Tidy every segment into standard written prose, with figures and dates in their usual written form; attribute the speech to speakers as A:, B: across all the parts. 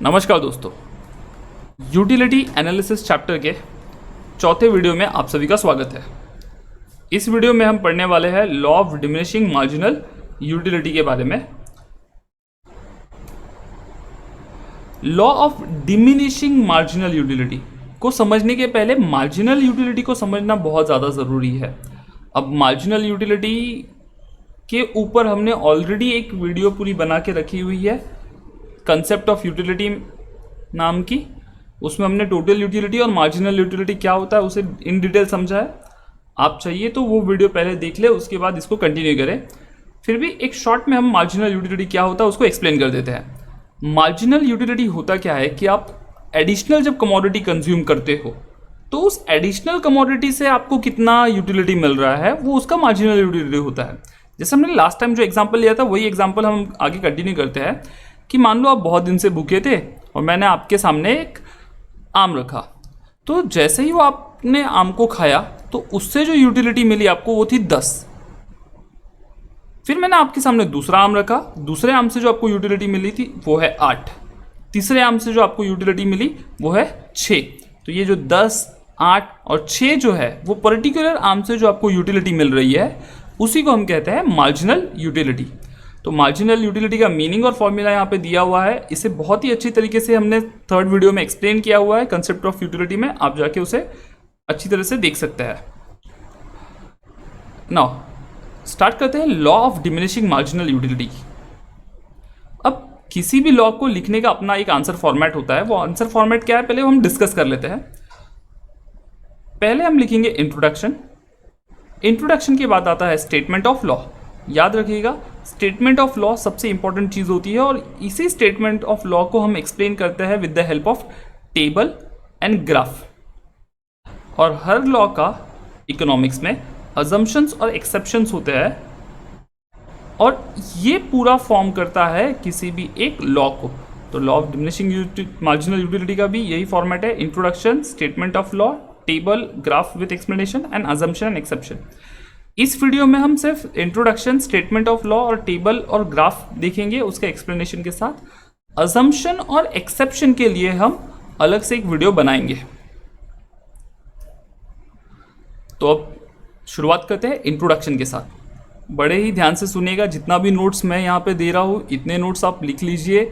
A: नमस्कार दोस्तों, utility analysis chapter के चौथे वीडियो में आप सभी का स्वागत है। इस वीडियो में हम पढ़ने वाले हैं law of diminishing marginal utility के बारे में। Law of diminishing marginal utility को समझने के पहले मार्जिनल यूटिलिटी को समझना बहुत ज़्यादा ज़रूरी है। अब मार्जिनल यूटिलिटी के ऊपर हमने ऑलरेडी एक वीडियो पूरी बना के रखी हुई है, कंसेप्ट ऑफ यूटिलिटी नाम की। उसमें हमने टोटल यूटिलिटी और मार्जिनल यूटिलिटी क्या होता है उसे इन डिटेल समझा है। आप चाहिए तो वो वीडियो पहले देख ले, उसके बाद इसको कंटिन्यू करें। फिर भी एक शॉर्ट में हम मार्जिनल यूटिलिटी क्या होता है उसको एक्सप्लेन कर देते हैं। मार्जिनल यूटिलिटी होता क्या है कि आप एडिशनल जब कमोडिटी कंज्यूम करते हो तो उस एडिशनल कमोडिटी से आपको कितना यूटिलिटी मिल रहा है वो उसका मार्जिनल यूटिलिटी होता है। जैसे हमने लास्ट टाइम जो एग्जाम्पल लिया था वही एग्जाम्पल हम आगे कंटिन्यू करते हैं कि मान लो आप बहुत दिन से भूखे थे और मैंने आपके सामने एक आम रखा, तो जैसे ही वो आपने आम को खाया तो उससे जो यूटिलिटी मिली आपको वो थी 10। फिर मैंने आपके सामने दूसरा आम रखा, दूसरे आम से जो आपको यूटिलिटी मिली थी वो है 8। तीसरे आम से जो आपको यूटिलिटी मिली वो है 6। तो ये जो 10, 8 और 6 जो है वो पर्टिकुलर आम से जो आपको यूटिलिटी मिल रही है उसी को हम कहते हैं मार्जिनल यूटिलिटी। तो मार्जिनल यूटिलिटी का मीनिंग और फॉर्मूला यहाँ पे दिया हुआ है। इसे बहुत ही अच्छी तरीके से हमने थर्ड वीडियो में एक्सप्लेन किया हुआ है कंसेप्ट ऑफ यूटिलिटी में, आप जाके उसे अच्छी तरह से देख सकते हैं। नाउ स्टार्ट करते हैं law of diminishing marginal utility. अब किसी भी लॉ को लिखने का अपना एक आंसर फॉर्मेट होता है। वो आंसर फॉर्मेट क्या है पहले हम डिस्कस कर लेते हैं। पहले हम लिखेंगे इंट्रोडक्शन। इंट्रोडक्शन के बाद आता है स्टेटमेंट ऑफ लॉ। याद रखिएगा, स्टेटमेंट ऑफ लॉ सबसे इंपॉर्टेंट चीज़ होती है और इसी स्टेटमेंट ऑफ लॉ को हम एक्सप्लेन करते हैं with the help of table and graph. और हर लॉ का इकोनॉमिक्स में अजम्पशंस और एक्सेप्शंस होते हैं और ये पूरा फॉर्म करता है किसी भी एक लॉ को। तो law of diminishing marginal utility का भी यही फॉर्मेट है, introduction, statement of law, table, graph with explanation and assumption and exception. इस वीडियो में हम सिर्फ इंट्रोडक्शन, स्टेटमेंट ऑफ लॉ और टेबल और ग्राफ देखेंगे उसके एक्सप्लेनेशन के साथ। अजम्पशन और एक्सेप्शन के लिए हम अलग से एक वीडियो बनाएंगे। तो अब शुरुआत करते हैं इंट्रोडक्शन के साथ। बड़े ही ध्यान से सुनिएगा, जितना भी नोट्स मैं यहाँ पे दे रहा हूँ इतने नोट्स आप लिख लीजिए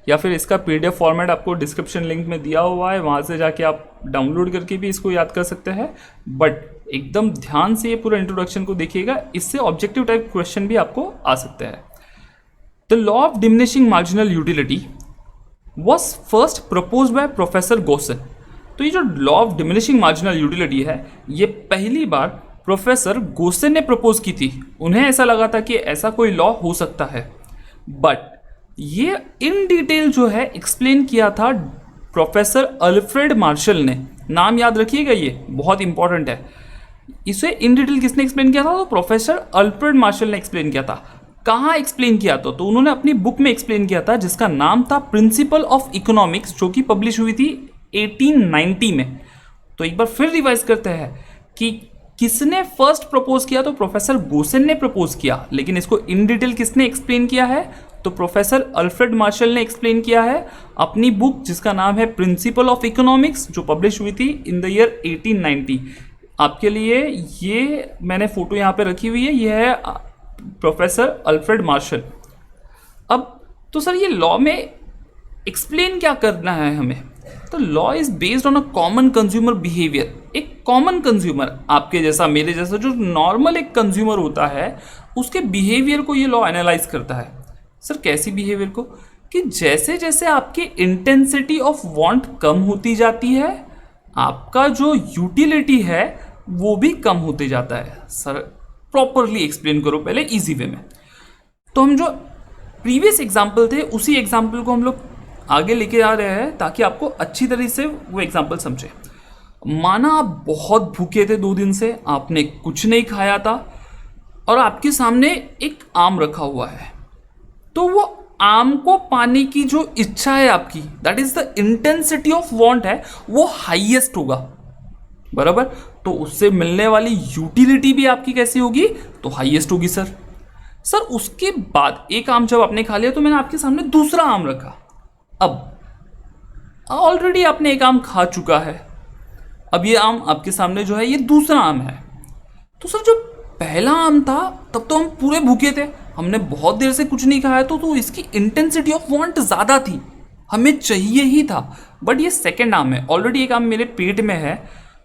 A: या फिर इसका PDF फॉर्मेट आपको डिस्क्रिप्शन लिंक में दिया हुआ है, वहाँ से जाके आप डाउनलोड करके भी इसको याद कर सकते हैं। बट एकदम ध्यान से ये पूरा इंट्रोडक्शन को देखिएगा, इससे ऑब्जेक्टिव टाइप क्वेश्चन भी आपको आ सकते हैं। The law of diminishing marginal utility was first propose by professor Gossen. तो ये जो law of diminishing marginal utility है ये पहली बार प्रोफेसर गोसन ने प्रपोज की थी। उन्हें ऐसा लगा था कि ऐसा कोई लॉ हो सकता है, बट ये इन डिटेल जो है एक्सप्लेन किया था प्रोफेसर अल्फ्रेड मार्शल ने। नाम याद रखिएगा, ये बहुत इंपॉर्टेंट है। इसे इन डिटेल किसने एक्सप्लेन किया था? तो प्रोफेसर अल्फ्रेड मार्शल ने एक्सप्लेन किया था। कहाँ एक्सप्लेन किया था? तो उन्होंने अपनी बुक में एक्सप्लेन किया था जिसका नाम था प्रिंसिपल ऑफ इकोनॉमिक्स, जो कि पब्लिश हुई थी 1890 में। तो एक बार फिर रिवाइज करते हैं कि किसने फर्स्ट प्रपोज किया? तो प्रोफेसर गोसन ने प्रपोज किया, लेकिन इसको इन डिटेल किसने एक्सप्लेन किया है? तो प्रोफेसर अल्फ्रेड मार्शल ने एक्सप्लेन किया है अपनी बुक जिसका नाम है प्रिंसिपल ऑफ इकोनॉमिक्स, जो पब्लिश हुई थी इन द ईयर 1890। आपके लिए ये मैंने फोटो यहाँ पे रखी हुई है, ये है प्रोफेसर अल्फ्रेड मार्शल। अब तो सर ये लॉ में एक्सप्लेन क्या करना है हमें? तो law is based on a common consumer behaviour. एक कॉमन कंज्यूमर, आपके जैसा मेरे जैसा जो नॉर्मल एक कंज्यूमर होता है, उसके बिहेवियर को ये लॉ एनालाइज करता है। सर कैसी बिहेवियर को? कि जैसे जैसे आपकी इंटेंसिटी ऑफ वांट कम होती जाती है, आपका जो यूटिलिटी है वो भी कम होते जाता है। सर प्रॉपरली एक्सप्लेन करो पहले इजी वे में। तो हम जो प्रीवियस एग्जाम्पल थे उसी एग्जाम्पल को हम लोग आगे लेके आ रहे हैं ताकि आपको अच्छी तरह से वो एग्जाम्पल समझे। माना आप बहुत भूखे थे 2 दिन से, आपने कुछ नहीं खाया था और आपके सामने एक आम रखा हुआ है, तो वो आम को पाने की जो इच्छा है आपकी, that is the intensity of want है, वो हाईएस्ट होगा, बराबर। तो उससे मिलने वाली यूटिलिटी भी आपकी कैसी होगी? तो हाईएस्ट होगी सर उसके बाद एक आम जब आपने खा लिया तो मैंने आपके सामने दूसरा आम रखा। अब ऑलरेडी आपने एक आम खा चुका है, अब ये आम आपके सामने जो है ये दूसरा आम है। तो सर जो पहला आम था तब तो हम पूरे भूखे थे, हमने बहुत देर से कुछ नहीं खाया, तो इसकी इंटेंसिटी ऑफ वांट ज़्यादा थी, हमें चाहिए ही था। बट ये सेकेंड आम है, ऑलरेडी एक आम मेरे पेट में है,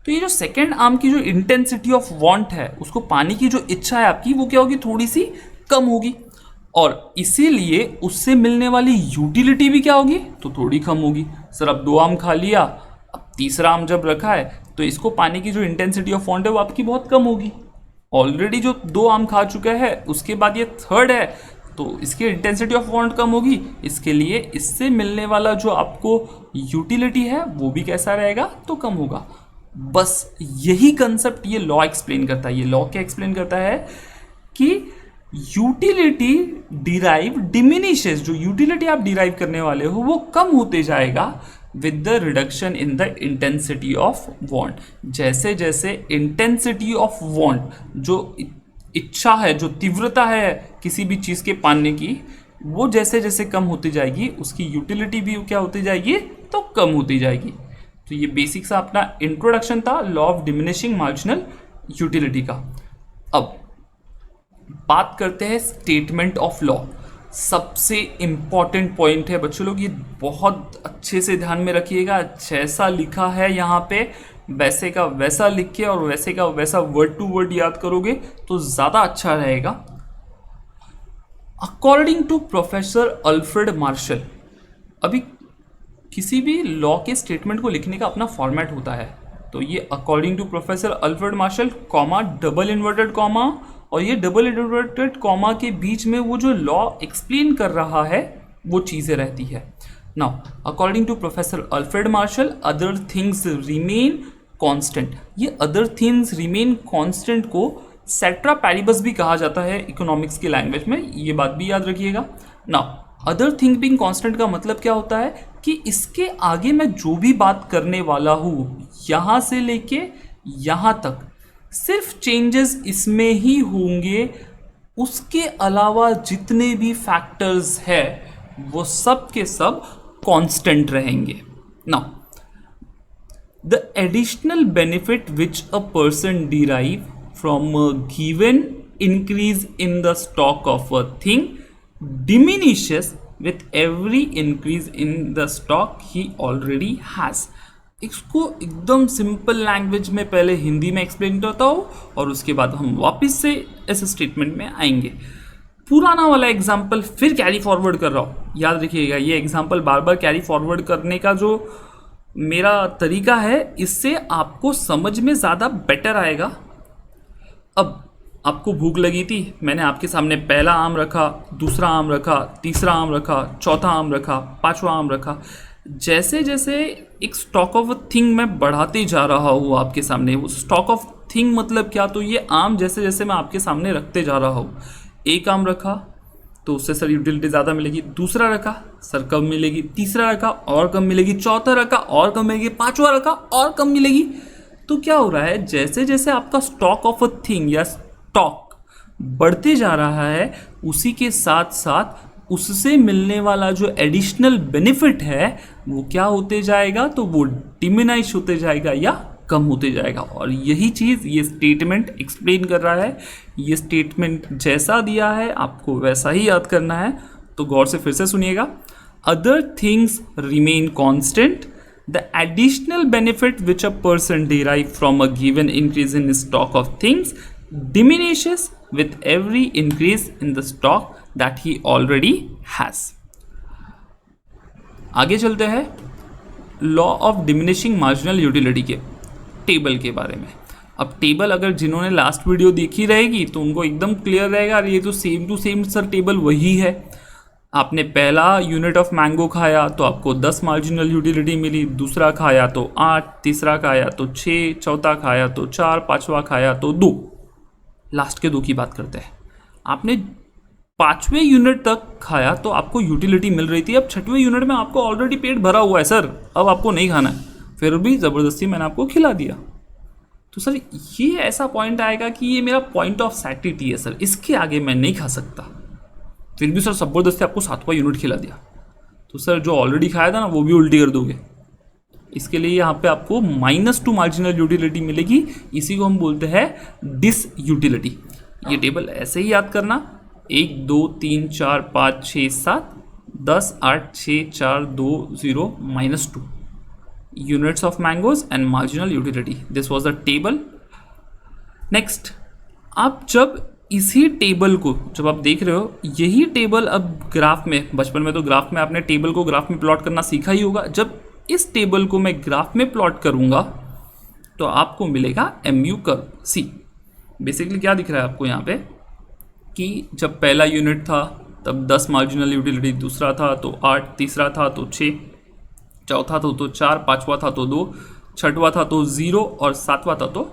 A: तो ये जो सेकेंड आम की जो इंटेंसिटी ऑफ वांट है, उसको पाने की जो इच्छा है आपकी, वो क्या होगी, थोड़ी सी कम होगी, और इसीलिए उससे मिलने वाली यूटिलिटी भी क्या होगी, तो थोड़ी कम होगी। सर अब 2 आम खा लिया, अब तीसरा आम जब रखा है तो इसको पाने की जो इंटेंसिटी ऑफ वांट है वो आपकी बहुत कम होगी। ऑलरेडी जो 2 आम खा चुका है, उसके बाद ये थर्ड है, तो इसकी इंटेंसिटी ऑफ वांट कम होगी, इसके लिए इससे मिलने वाला जो आपको यूटिलिटी है वो भी कैसा रहेगा, तो कम होगा। बस यही कंसेप्ट ये लॉ एक्सप्लेन करता है। ये लॉ क्या एक्सप्लेन करता है कि यूटिलिटी डिराइव डिमिनिशेस, जो यूटिलिटी आप डिराइव करने वाले हो वो कम होते जाएगा with the reduction in the intensity of want. जैसे जैसे इंटेंसिटी ऑफ वांट, जो इच्छा है, जो तीव्रता है किसी भी चीज़ के पाने की, वो जैसे जैसे कम होती जाएगी, उसकी यूटिलिटी भी क्या होती जाएगी, तो कम होती जाएगी। तो ये बेसिक सा अपना इंट्रोडक्शन था law of diminishing marginal utility का। अब बात करते हैं स्टेटमेंट ऑफ लॉ। सबसे इंपॉर्टेंट पॉइंट है बच्चों लोग, ये बहुत अच्छे से ध्यान में रखिएगा। जैसा लिखा है यहाँ पे वैसे का वैसा लिख के और वैसे का वैसा वर्ड टू वर्ड याद करोगे तो ज़्यादा अच्छा रहेगा। According to professor Alfred Marshall, अभी किसी भी लॉ के स्टेटमेंट को लिखने का अपना फॉर्मेट होता है, तो ये according to professor Alfred Marshall comma double inverted comma, और ये डबल इन्वर्टेड कॉमा के बीच में वो जो लॉ एक्सप्लेन कर रहा है वो चीज़ें रहती है। Now according to professor Alfred Marshall, other things remain constant. ये अदर थिंग्स रिमेन कांस्टेंट को सेट्रा पैरिबस भी कहा जाता है इकोनॉमिक्स की लैंग्वेज में, ये बात भी याद रखिएगा। Now other thing being constant का मतलब क्या होता है कि इसके आगे मैं जो भी बात करने वाला हूँ, यहाँ से लेके यहाँ तक सिर्फ चेंजेस इसमें ही होंगे, उसके अलावा जितने भी फैक्टर्स है वो सब के सब कांस्टेंट रहेंगे। Now the additional benefit which a person derive from a given increase in the stock of a thing diminishes with every increase in the stock he already has। इसको एकदम सिंपल लैंग्वेज में पहले हिंदी में explain करता हूँ और उसके बाद हम वापस से ऐसे स्टेटमेंट में आएंगे। पुराना वाला एग्जाम्पल फिर कैरी फॉरवर्ड कर रहा हूँ, याद रखिएगा ये एग्जाम्पल बार बार कैरी फॉरवर्ड करने का जो मेरा तरीका है, इससे आपको समझ में ज़्यादा बेटर आएगा। अब आपको भूख लगी थी, मैंने आपके सामने पहला आम रखा, दूसरा आम रखा, तीसरा आम रखा, चौथा आम रखा, पांचवा आम रखा। जैसे जैसे एक स्टॉक ऑफ अ थिंग मैं बढ़ाते जा रहा हूँ आपके सामने, वो स्टॉक ऑफ थिंग मतलब क्या, तो ये आम जैसे जैसे मैं आपके सामने रखते जा रहा हूँ, एक आम रखा तो उससे सर यूटिलिटी ज़्यादा मिलेगी, दूसरा रखा सर कम मिलेगी, तीसरा रखा और कम मिलेगी, चौथा रखा और कम मिलेगी, पांचवा रखा और कम मिलेगी। तो क्या हो रहा है, जैसे जैसे आपका स्टॉक ऑफ अ थिंग या स्टॉक बढ़ते जा रहा है, उसी के साथ साथ उससे मिलने वाला जो एडिशनल बेनिफिट है वो क्या होते जाएगा, तो वो डिमिनाइश होते जाएगा या कम होते जाएगा। और यही चीज़ ये स्टेटमेंट एक्सप्लेन कर रहा है। ये स्टेटमेंट जैसा दिया है आपको वैसा ही याद करना है, तो गौर से फिर से सुनिएगा। Other things remain constant, the additional benefit which a person derive from a given increase in stock of things diminishes with every increase in the stock that he already has. आगे चलते हैं law of diminishing marginal utility के table के बारे में। अब table अगर जिन्होंने लास्ट वीडियो देखी रहेगी तो उनको एकदम क्लियर रहेगा, ये तो same to same sir table वही है। आपने पहला यूनिट ऑफ मैंगो खाया तो आपको 10 मार्जिनल यूटिलिटी मिली, दूसरा खाया तो 8, तीसरा खाया तो 6, चौथा खाया तो 4, पांचवा खाया तो 2। लास्ट के 2 की बात करते हैं। आपने 5वें यूनिट तक खाया तो आपको यूटिलिटी मिल रही थी, अब 6वें यूनिट में आपको ऑलरेडी पेट भरा हुआ है सर, अब आपको नहीं खाना है, फिर भी ज़बरदस्ती मैंने आपको खिला दिया। तो सर ये ऐसा पॉइंट आएगा कि ये मेरा पॉइंट ऑफ सैटिटी है सर, इसके आगे मैं नहीं खा सकता, फिर भी सर ज़बरदस्ती आपको 7वां यूनिट खिला दिया, तो सर जो ऑलरेडी खाया था ना वो भी उल्टी कर दोगे, इसके लिए यहाँ पे आपको -2 मार्जिनल यूटिलिटी मिलेगी, इसी को हम बोलते हैं डिस यूटिलिटी। ये टेबल ऐसे ही याद करना, 1 2 3 4 5 6 7 10 8 6 4 2 0 -2 units of mangoes and marginal utility. This was the table. Next, आप जब इसी टेबल को जब आप देख रहे हो, यही टेबल अब ग्राफ में, बचपन में तो ग्राफ में आपने टेबल को ग्राफ में प्लॉट करना सीखा ही होगा, जब इस टेबल को मैं ग्राफ में प्लॉट करूंगा तो आपको मिलेगा MU कर्व सी। बेसिकली क्या दिख रहा है आपको यहाँ पे कि जब पहला यूनिट था तब 10 मार्जिनल यूटिलिटी, दूसरा था तो 8, तीसरा था तो 6, चौथा था तो 4, पाँचवा था तो 2, छठवा था तो 0 और सातवां था तो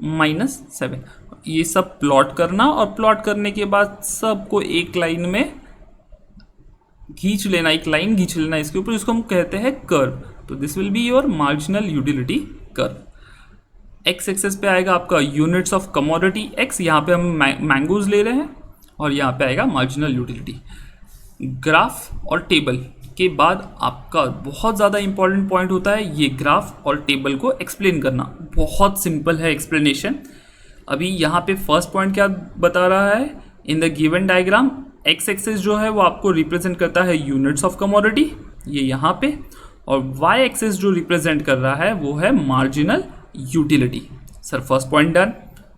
A: -7। ये सब प्लॉट करना और प्लॉट करने के बाद सबको एक लाइन में खींच लेना, एक लाइन खींच लेना इसके ऊपर, इसको हम कहते हैं कर्व। तो this will be your marginal utility curve. X axis पे आएगा आपका यूनिट्स ऑफ कमोडिटी एक्स, यहाँ पे हम मैंगोज ले रहे हैं, और यहाँ पे आएगा मार्जिनल यूटिलिटी। ग्राफ और टेबल के बाद आपका बहुत ज़्यादा इंपॉर्टेंट पॉइंट होता है ये ग्राफ और टेबल को एक्सप्लेन करना। बहुत सिंपल है एक्सप्लेनेशन। अभी यहाँ पे फर्स्ट पॉइंट क्या बता रहा है, in the given diagram X axis जो है वो आपको रिप्रेजेंट करता है यूनिट्स ऑफ कमोडिटी, ये यहाँ पे, और वाई एक्सेस जो रिप्रेजेंट कर रहा है वो है marginal utility. Sir first point done.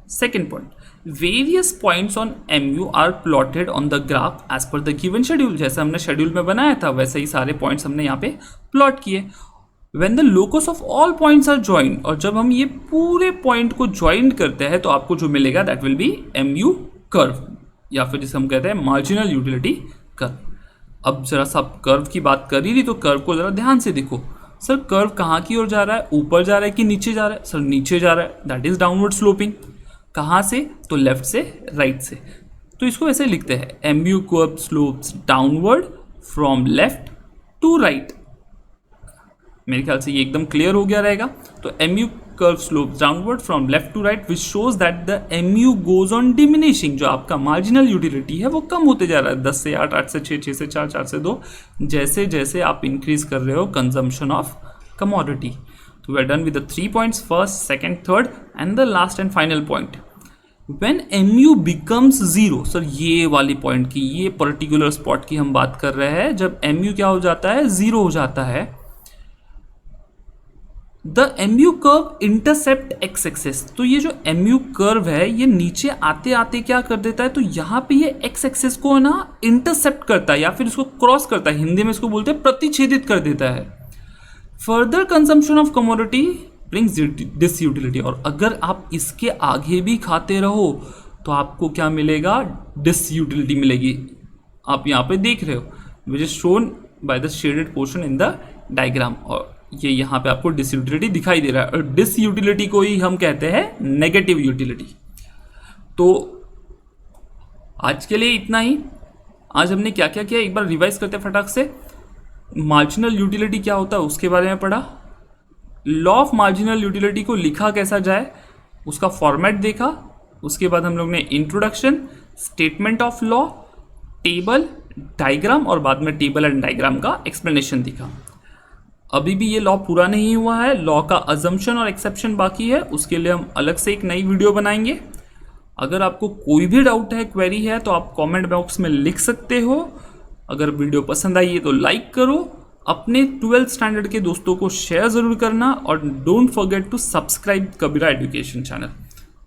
A: Second point, various points on MU are plotted on the graph as per the given schedule. जैसे हमने शेड्यूल में बनाया था वैसे ही सारे पॉइंट्स हमने यहाँ पे प्लॉट किए। When the locus of all points are joined, और जब हम ये पूरे पॉइंट को ज्वाइंट करते हैं तो आपको जो मिलेगा that will be MU curve, या फिर जिसे हम कहते हैं मार्जिनल यूटिलिटी कर्व। अब जरा सा कर्व की बात कर ही रही तो कर्व को जरा ध्यान से देखो। सर कर्व कहाँ की ओर जा रहा है, ऊपर जा रहा है कि नीचे जा रहा है? सर नीचे जा रहा है, दैट इज डाउनवर्ड स्लोपिंग। कहाँ से? तो लेफ्ट से राइट से। तो इसको ऐसे लिखते हैं MU curve slopes downward from left to right. मेरे ख्याल से ये एकदम क्लियर हो गया रहेगा। तो MU curve slopes downward from left to right which shows that the MU goes on diminishing. जो आपका मार्जिनल यूटिलिटी है वो कम होते जा रहा है, 10 से 8, 8 से 6, 6 से 4, 4 से 2, जैसे जैसे आप इंक्रीज कर रहे हो कंजम्पशन ऑफ कमोडिटी। तो we are done with the 3 points, first, second, third and the last and final point. When MU becomes 0, sir ये वाली पॉइंट की, ये पर्टिकुलर स्पॉट की हम बात कर रहे हैं। जब MU क्या हो जाता है, 0 हो जाता है, the MU curve intercept X axis. तो ये जो MU कर्व है ये नीचे आते आते क्या कर देता है, तो यहाँ पे ये एक्स एक्सेस को ना इंटरसेप्ट करता है या फिर इसको क्रॉस करता है, हिंदी में इसको बोलते हैं प्रतिच्छेदित कर देता है। Further consumption of commodity brings disutility. और अगर आप इसके आगे भी खाते रहो तो आपको क्या मिलेगा, डिस यूटिलिटी मिलेगी। आप यहाँ पे देख रहे हो which is shown by the shaded portion in the diagram, और ये यहाँ पे आपको डिस यूटिलिटी दिखाई दे रहा है। और डिस यूटिलिटी को ही हम कहते हैं नेगेटिव यूटिलिटी। तो आज के लिए इतना ही। आज हमने क्या क्या किया एक बार रिवाइज करते फटाक से। मार्जिनल यूटिलिटी क्या होता है उसके बारे में पढ़ा, लॉ ऑफ मार्जिनल यूटिलिटी को लिखा कैसा जाए उसका फॉर्मेट देखा, उसके बाद हम लोग ने introduction, statement of law, table, diagram और बाद में टेबल एंड डायग्राम का एक्सप्लेनेशन दिखा। अभी भी ये लॉ पूरा नहीं हुआ है, लॉ का अजम्पशन और एक्सेप्शन बाकी है, उसके लिए हम अलग से एक नई वीडियो बनाएंगे। अगर आपको कोई भी डाउट है, क्वेरी है तो आप कमेंट बॉक्स में लिख सकते हो। अगर वीडियो पसंद आई है तो लाइक करो, अपने 12th स्टैंडर्ड के दोस्तों को शेयर ज़रूर करना, और don't forget to subscribe Kabira education channel.